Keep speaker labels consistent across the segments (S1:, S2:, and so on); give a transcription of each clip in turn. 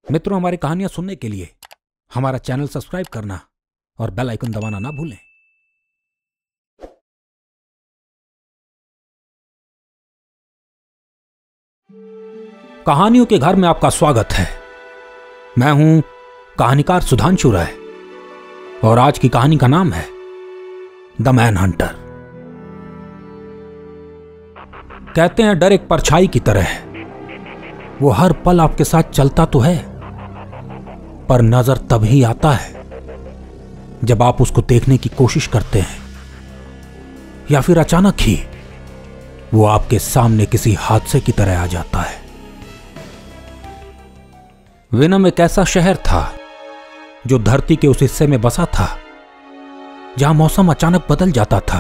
S1: मित्रों, हमारी कहानियां सुनने के लिए हमारा चैनल सब्सक्राइब करना और बेल आइकन दबाना ना भूलें। कहानियों के घर में आपका स्वागत है। मैं हूं कहानीकार सुधांशु राय और आज की कहानी का नाम है द मैन हंटर। कहते हैं डर एक परछाई की तरह है, वो हर पल आपके साथ चलता तो है पर नजर तभी आता है जब आप उसको देखने की कोशिश करते हैं या फिर अचानक ही वो आपके सामने किसी हादसे की तरह आ जाता है। विनम एक ऐसा शहर था जो धरती के उस हिस्से में बसा था जहां मौसम अचानक बदल जाता था।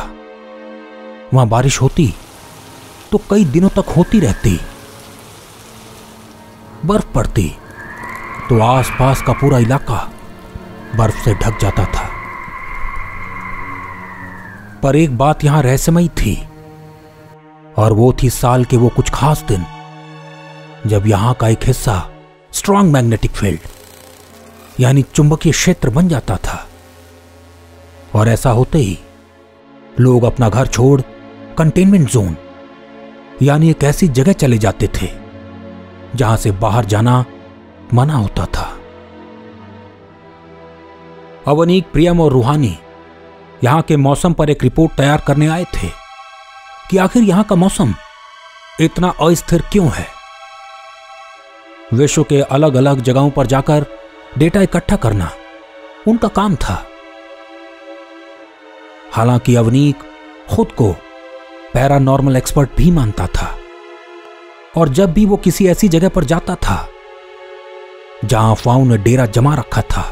S1: वहां बारिश होती तो कई दिनों तक होती रहती, बर्फ पड़ती तो आसपास का पूरा इलाका बर्फ से ढक जाता था। पर एक बात यहां रहस्यमयी थी और वो थी साल के वो कुछ खास दिन जब यहां का एक हिस्सा स्ट्रॉन्ग मैग्नेटिक फील्ड यानी चुंबकीय क्षेत्र बन जाता था। और ऐसा होते ही लोग अपना घर छोड़ कंटेनमेंट जोन यानी एक ऐसी जगह चले जाते थे जहां से बाहर जाना मना होता था। अवनीक, प्रियम और रूहानी यहां के मौसम पर एक रिपोर्ट तैयार करने आए थे कि आखिर यहां का मौसम इतना अस्थिर क्यों है। विश्व के अलग अलग जगहों पर जाकर डेटा इकट्ठा करना उनका काम था। हालांकि अवनीक खुद को पैरानॉर्मल एक्सपर्ट भी मानता था और जब भी वो किसी ऐसी जगह पर जाता था जहां अफवाहों ने डेरा जमा रखा था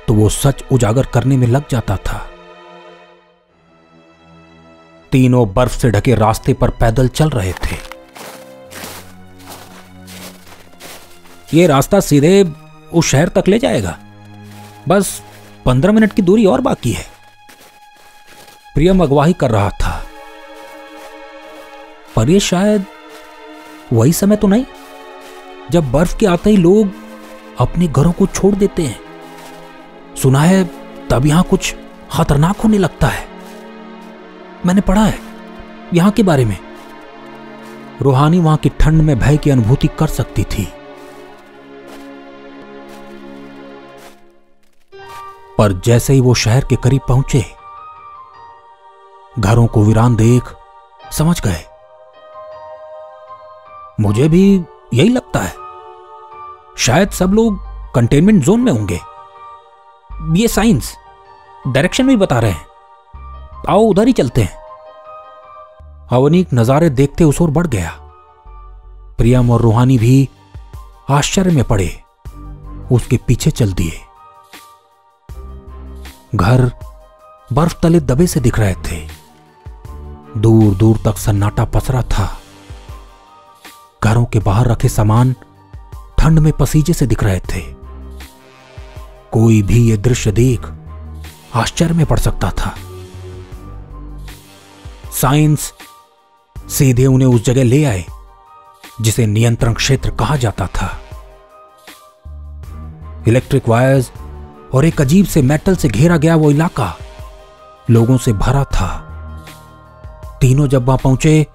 S1: तो वो सच उजागर करने में लग जाता था। तीनों बर्फ से ढके रास्ते पर पैदल चल रहे थे। ये रास्ता सीधे उस शहर तक ले जाएगा, बस 15 मिनट की दूरी और बाकी है। प्रियम अगवाही कर रहा था, पर यह शायद वही समय तो नहीं जब बर्फ के आते ही लोग अपने घरों को छोड़ देते हैं। सुना है तब यहां कुछ खतरनाक होने लगता है। मैंने पढ़ा है यहां के बारे में। रूहानी वहां की ठंड में भय की अनुभूति कर सकती थी, पर जैसे ही वो शहर के करीब पहुंचे, घरों को वीरान देख समझ गए मुझे भी यही लगता है, शायद सब लोग कंटेनमेंट जोन में होंगे। ये साइंस डायरेक्शन भी बता रहे हैं, आओ उधर ही चलते हैं। अवनीक नजारे देखते उस ओर बढ़ गया। प्रियम और रूहानी भी आश्चर्य में पड़े उसके पीछे चल दिए। घर बर्फ तले दबे से दिख रहे थे, दूर दूर तक सन्नाटा पसरा था। घरों के बाहर रखे सामान ठंड में पसीजे से दिख रहे थे। कोई भी यह दृश्य देख आश्चर्य में पड़ सकता था। साइंस सीधे उन्हें उस जगह ले आए जिसे नियंत्रण क्षेत्र कहा जाता था। इलेक्ट्रिक वायर्स और एक अजीब से मेटल से घेरा गया वो इलाका लोगों से भरा था। तीनों जब वहां पहुंचे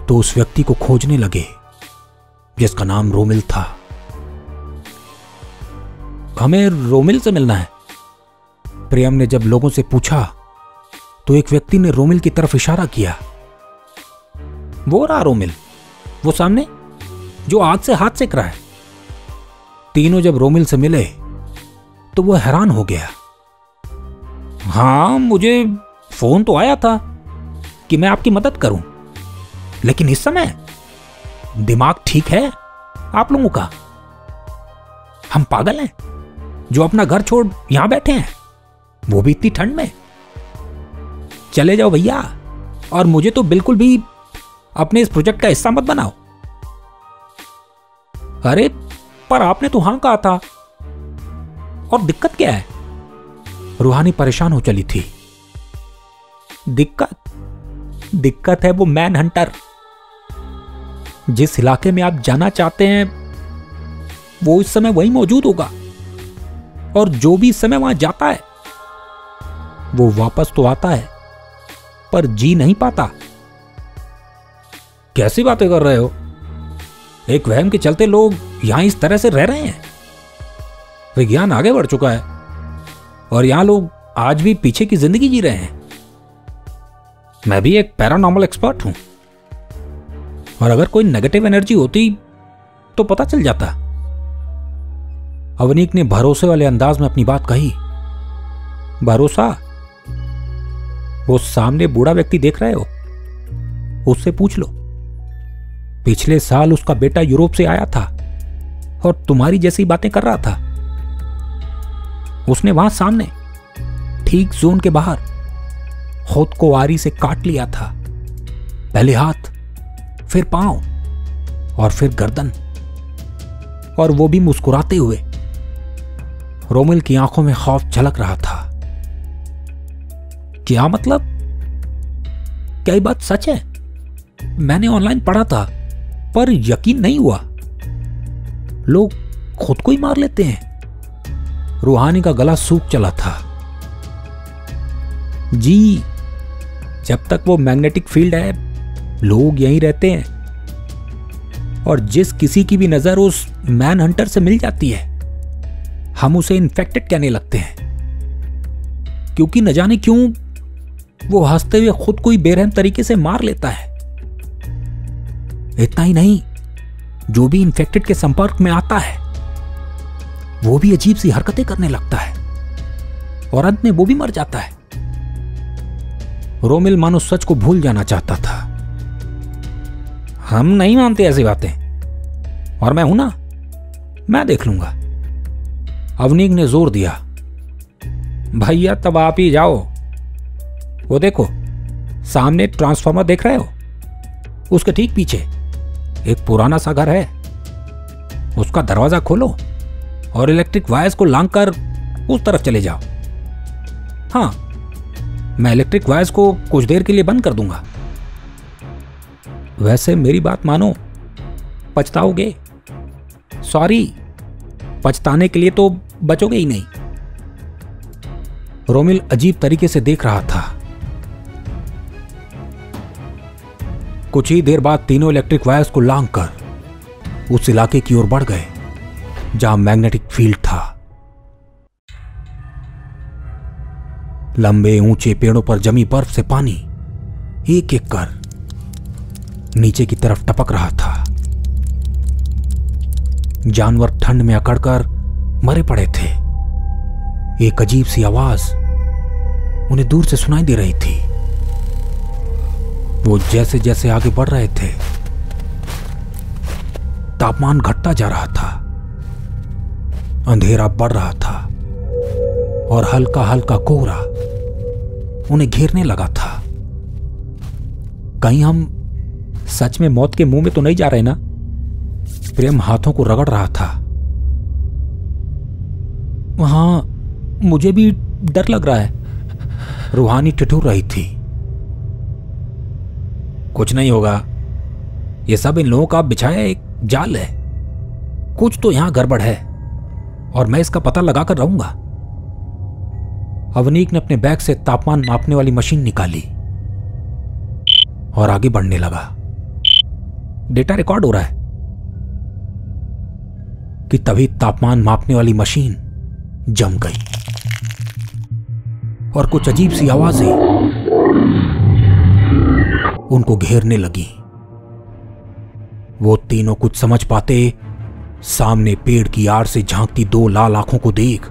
S1: तो उस व्यक्ति को खोजने लगे जिसका नाम रोमिल था। हमें रोमिल से मिलना है, प्रियम ने जब लोगों से पूछा तो एक व्यक्ति ने रोमिल की तरफ इशारा किया। वो रहा रोमिल, वो सामने जो आग से हाथ सेक रहा है। तीनों जब रोमिल से मिले तो वो हैरान हो गया। हां, मुझे फोन तो आया था कि मैं आपकी मदद करूं, लेकिन इस समय दिमाग ठीक है आप लोगों का? हम पागल हैं जो अपना घर छोड़ यहां बैठे हैं, वो भी इतनी ठंड में। चले जाओ भैया, और मुझे तो बिल्कुल भी अपने इस प्रोजेक्ट का हिस्सा मत बनाओ। अरे पर आपने तो हां कहा था, और दिक्कत क्या है? रूहानी परेशान हो चली थी। दिक्कत है वो मैन हंटर। जिस इलाके में आप जाना चाहते हैं वो इस समय वहीं मौजूद होगा, और जो भी इस समय वहां जाता है वो वापस तो आता है पर जी नहीं पाता। कैसी बातें कर रहे हो? एक वहम के चलते लोग यहां इस तरह से रह रहे हैं। विज्ञान आगे बढ़ चुका है और यहां लोग आज भी पीछे की जिंदगी जी रहे हैं। मैं भी एक पैरानॉर्मल एक्सपर्ट हूं, और अगर कोई नेगेटिव एनर्जी होती तो पता चल जाता। अवनीक ने भरोसे वाले अंदाज में अपनी बात कही। भरोसा? वो सामने बूढ़ा व्यक्ति देख रहे हो, उससे पूछ लो। पिछले साल उसका बेटा यूरोप से आया था और तुम्हारी जैसी बातें कर रहा था। उसने वहां सामने ठीक जोन के बाहर खुद को आरी से काट लिया था। पहले हाथ, फिर पांव और फिर गर्दन, और वो भी मुस्कुराते हुए। रोमिल की आंखों में खौफ झलक रहा था। क्या मतलब? क्या ये बात सच है? मैंने ऑनलाइन पढ़ा था पर यकीन नहीं हुआ। लोग खुद को ही मार लेते हैं। रूहानी का गला सूख चला था। जी, जब तक वो मैग्नेटिक फील्ड है लोग यहीं रहते हैं, और जिस किसी की भी नजर उस मैन हंटर से मिल जाती है हम उसे इन्फेक्टेड कहने लगते हैं, क्योंकि न जाने क्यों वो हंसते हुए खुद को ही बेरहम तरीके से मार लेता है। इतना ही नहीं, जो भी इन्फेक्टेड के संपर्क में आता है वो भी अजीब सी हरकतें करने लगता है और अंत में वो भी मर जाता है। रोमिल मानो सच को भूल जाना चाहता था। हम नहीं मानते ऐसी बातें, और मैं हूं ना, मैं देख लूंगा। अवनीक ने जोर दिया। भैया तब आप ही जाओ। वो देखो, सामने ट्रांसफार्मर देख रहे हो? उसके ठीक पीछे एक पुराना सा घर है। उसका दरवाजा खोलो और इलेक्ट्रिक वायर्स को लांग कर उस तरफ चले जाओ। हाँ, मैं इलेक्ट्रिक वायर्स को कुछ देर के लिए बंद कर दूंगा। वैसे मेरी बात मानो, पछताओगे। सॉरी, पछताने के लिए तो बचोगे ही नहीं। रोमिल अजीब तरीके से देख रहा था। कुछ ही देर बाद तीनों इलेक्ट्रिक वायर्स को लांग कर उस इलाके की ओर बढ़ गए जहां मैग्नेटिक फील्ड था। लंबे ऊंचे पेड़ों पर जमी बर्फ से पानी एक एक कर नीचे की तरफ टपक रहा था। जानवर ठंड में अकड़कर मरे पड़े थे। एक अजीब सी आवाज उन्हें दूर से सुनाई दे रही थी। वो जैसे जैसे आगे बढ़ रहे थे तापमान घटता जा रहा था, अंधेरा बढ़ रहा था और हल्का हल्का कोहरा उन्हें घेरने लगा था। कहीं हम सच में मौत के मुंह में तो नहीं जा रहे ना? प्रेम हाथों को रगड़ रहा था। हां, मुझे भी डर लग रहा है। रूहानी ठिठुर रही थी। कुछ नहीं होगा, ये सब इन लोगों का बिछाया एक जाल है। कुछ तो यहां गड़बड़ है और मैं इसका पता लगाकर रहूंगा। अवनीक ने अपने बैग से तापमान मापने वाली मशीन निकाली और आगे बढ़ने लगा। डेटा रिकॉर्ड हो रहा है कि तभी तापमान मापने वाली मशीन जम गई और कुछ अजीब सी आवाजें उनको घेरने लगी। वो तीनों कुछ समझ पाते सामने पेड़ की आड़ से झांकती दो लाल आंखों को देख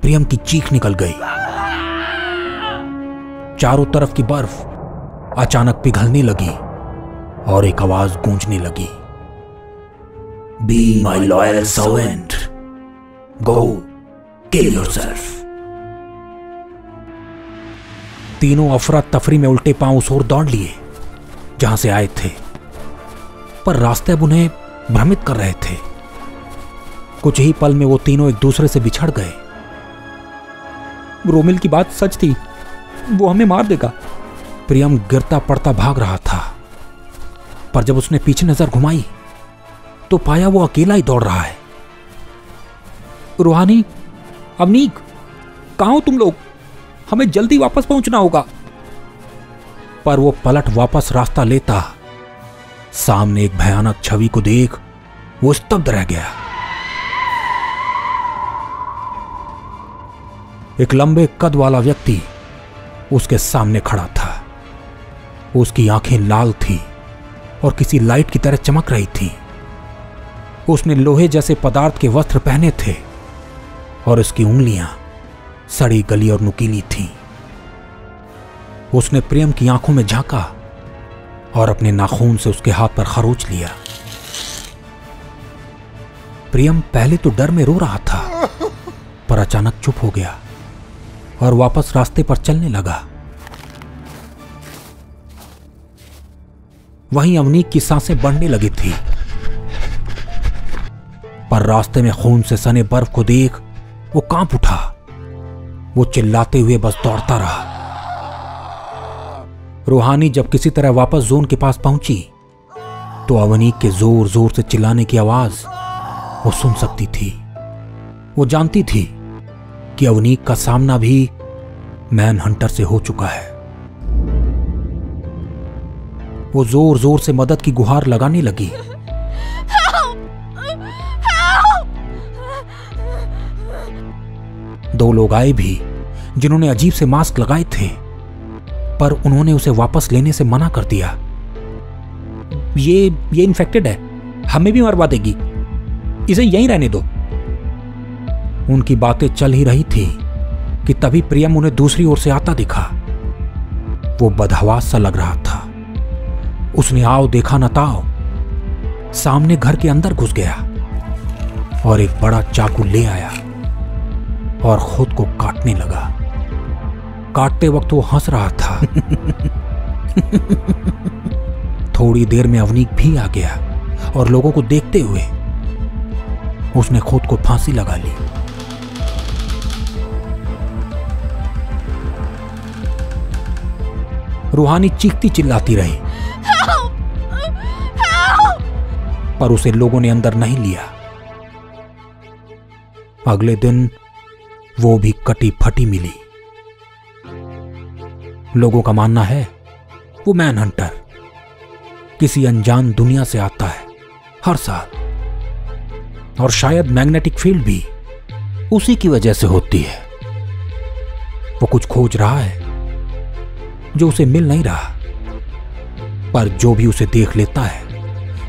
S1: प्रियम की चीख निकल गई। चारों तरफ की बर्फ अचानक पिघलने लगी और एक आवाज गूंजने लगी। Be my loyal servant. Go kill yourself. तीनों अफरा तफरी में उल्टे पांव उस ओर दौड़ लिए जहां से आए थे, पर रास्ते अब उन्हें भ्रमित कर रहे थे। कुछ ही पल में वो तीनों एक दूसरे से बिछड़ गए। रोमिल की बात सच थी, वो हमें मार देगा। प्रियम गिरता पड़ता भाग रहा था, पर जब उसने पीछे नजर घुमाई तो पाया वो अकेला ही दौड़ रहा है। रूहानी, अवनीक, कहाँ हो तुम लोग? हमें जल्दी वापस पहुंचना होगा। पर वो पलट वापस रास्ता लेता, सामने एक भयानक छवि को देख वो स्तब्ध रह गया। एक लंबे कद वाला व्यक्ति उसके सामने खड़ा था। उसकी आंखें लाल थी और किसी लाइट की तरह चमक रही थी। उसने लोहे जैसे पदार्थ के वस्त्र पहने थे और उसकी उंगलियां सड़ी गली और नुकीली थीं। उसने प्रेम की आंखों में झांका और अपने नाखून से उसके हाथ पर खरोच लिया। प्रियम पहले तो डर में रो रहा था, पर अचानक चुप हो गया और वापस रास्ते पर चलने लगा। वहीं अवनीक की सांसें बढ़ने लगी थी, पर रास्ते में खून से सने बर्फ को देख वो कांप उठा। वो चिल्लाते हुए बस दौड़ता रहा। रूहानी जब किसी तरह वापस जोन के पास पहुंची तो अवनीक के जोर जोर से चिल्लाने की आवाज वो सुन सकती थी। वो जानती थी कि अवनीक का सामना भी मैन हंटर से हो चुका है। वो जोर जोर से मदद की गुहार लगाने लगी। दो लोग आए भी जिन्होंने अजीब से मास्क लगाए थे, पर उन्होंने उसे वापस लेने से मना कर दिया। ये इन्फेक्टेड है, हमें भी मरवा देगी, इसे यहीं रहने दो। उनकी बातें चल ही रही थी कि तभी प्रियम उन्हें दूसरी ओर से आता दिखा। वो बदहवास सा लग रहा था। उसने आओ देखा न ताओ सामने घर के अंदर घुस गया और एक बड़ा चाकू ले आया और खुद को काटने लगा। काटते वक्त वो हंस रहा था। थोड़ी देर में अवनीक भी आ गया और लोगों को देखते हुए उसने खुद को फांसी लगा ली। रूहानी चीखती चिल्लाती रही, पर उसे लोगों ने अंदर नहीं लिया। अगले दिन वो भी कटी फटी मिली। लोगों का मानना है वो मैन हंटर किसी अनजान दुनिया से आता है हर साल, और शायद मैग्नेटिक फील्ड भी उसी की वजह से होती है। वो कुछ खोज रहा है जो उसे मिल नहीं रहा, पर जो भी उसे देख लेता है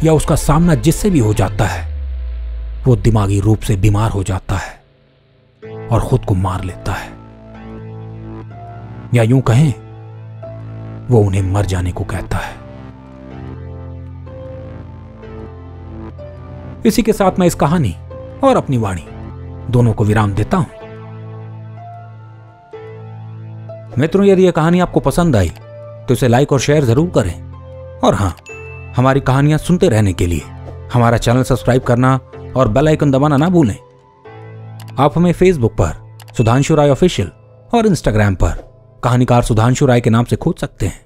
S1: या उसका सामना जिससे भी हो जाता है वो दिमागी रूप से बीमार हो जाता है और खुद को मार लेता है, या यूं कहें वो उन्हें मर जाने को कहता है। इसी के साथ मैं इस कहानी और अपनी वाणी दोनों को विराम देता हूं। मित्रों, यदि यह कहानी आपको पसंद आई तो इसे लाइक और शेयर जरूर करें, और हां, हमारी कहानियां सुनते रहने के लिए हमारा चैनल सब्सक्राइब करना और बेल आइकन दबाना ना भूलें। आप हमें फेसबुक पर सुधांशु राय ऑफिशियल और इंस्टाग्राम पर कहानीकार सुधांशु राय के नाम से खोज सकते हैं।